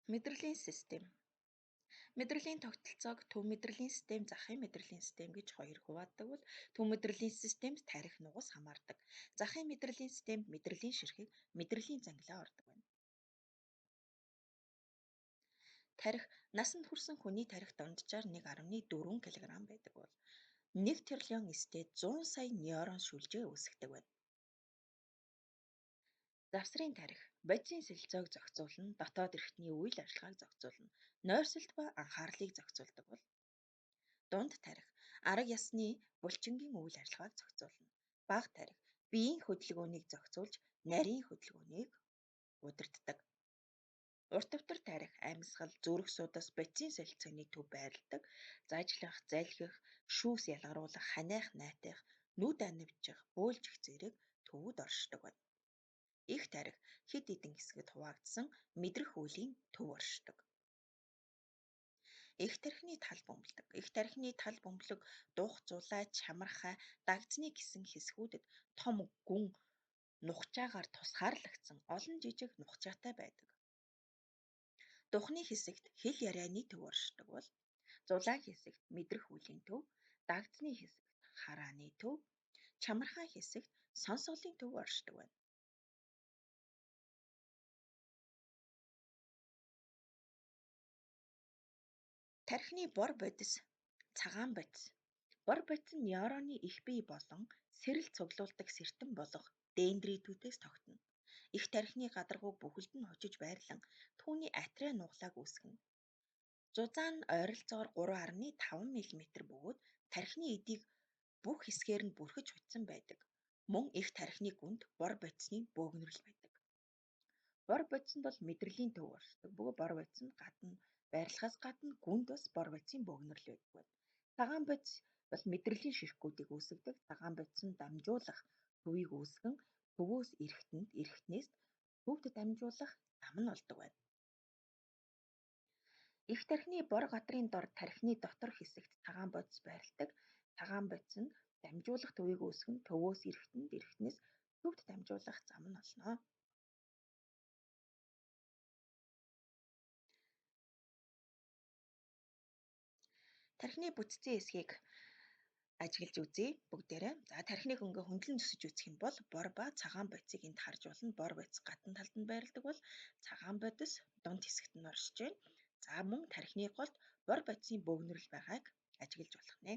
Мэдрэлийн систем. Мэдрэлийн тогтолцоог төв мэдрэлийн систем, захын мэдрэлийн систем гэж хоёр хувааддаг бол төв мэдрэлийн системд тарих нугас хамаардаг. Захын мэдрэлийн системд мэдрэлийн ширхэг мэдрэлийн зангилаа ордог байна. Тарих насанд хүрсэн хүний тарих дунджаар 1,4 кг байдаг бол 1 трлн стэд 100 сая нейрон шүлжээ үүсгдэг байна. Завсрын тарих бодисын солилцоог зохицуулна, дотоод эрхтний үйл ажиллагааг зохицуулна, нойрсолт ба анхаарлыг зохицуулдаг бол дунд тарих арга ясны булчингийн үйл ажиллагааг зохицуулна. Бага тарих биеийн хөдөлгөөнийг зохицуулж нарийн хөдөлгөөнийг удирддаг. Урт давтар тарих амьсгал, зүрх судас, бодисын солилцооны төв байрладаг, зажлах, залхих, шүүс ялгаруулах, ханиах, найтах, нүд анивчих, бөөлжих зэрэг төвүүд оршдог байна. Их тарих хэд хэдэн хэсгэд хуваагдсан мэдрэх үеийн төв оршдог. Их тархины тал бөмбөлөг. Их тархины тал бөмбөлөг дух, зулай, чамархай, дагдсны гэсэн хэсгүүдэд том гүн нухчаагаар тусгаарлагдсан олон жижиг нухчаатай байдаг. Духны хэсэгт хэл ярианы төв оршдог бол зулай хэсэгт мэдрэх үеийн төв, дагдсны хэсэгт харааны төв, чамархай хэсэгт сонсголын төв оршдог байна. Тархины бор бодис, цагаан бодис. Бор бодис нь нейроны их бий болон сэрэл цуглуулдаг сертэн болох дендритүүдээс тогтно. Их тархины гадаргууг бүхэлд нь хожиж байрлан түүний атраа нугалааг үүсгэнэ. Зузаан нь ойролцоогоор 3,5 мм бөгөөд тархины эдийг бүх хэсгээр нь бүрхэж хутсан байдаг. Мөн их тархины гүнд бор бодисны бөөгнөрөл байдаг. Бор бодиснд бол мэдрэлийн төв оршдог. Бөгөөд бор бодиснд гадна байрлахаас гадна гүнд бас бор бодисын бөөгнөрөл байдаг байна. Цагаан бодис бол мэдрэлийн ширхгүүдийг үүсгэдэг. Цагаан бодис нь дамжуулах төвийг үүсгэн төвөөс эргэтнээс төвд дамжуулах зам нь болдог байна. Их тархины бор гадрын дор тархины дотор хэсэгт цагаан бодис байрладаг. Цагаан бодис нь дамжуулах төвийг үүсгэн төвөөс эргэтнээс төвд дамжуулах зам нь болно. Тархины бүтцийн хэсгийг ажиглаж үзье бүгдээрээ. За тархиныг ингээ хөндлөн зүсэж үзэх юм бол бор ба цагаан бодисыг энд харж болно. Бор бодис гадна талд нь байрладаг бол цагаан бодис дунд хэсэгт нь оршиж байна. За мөн тархины голд бор бодисын бөөгнөрөл байгааг ажиглаж болох нэ.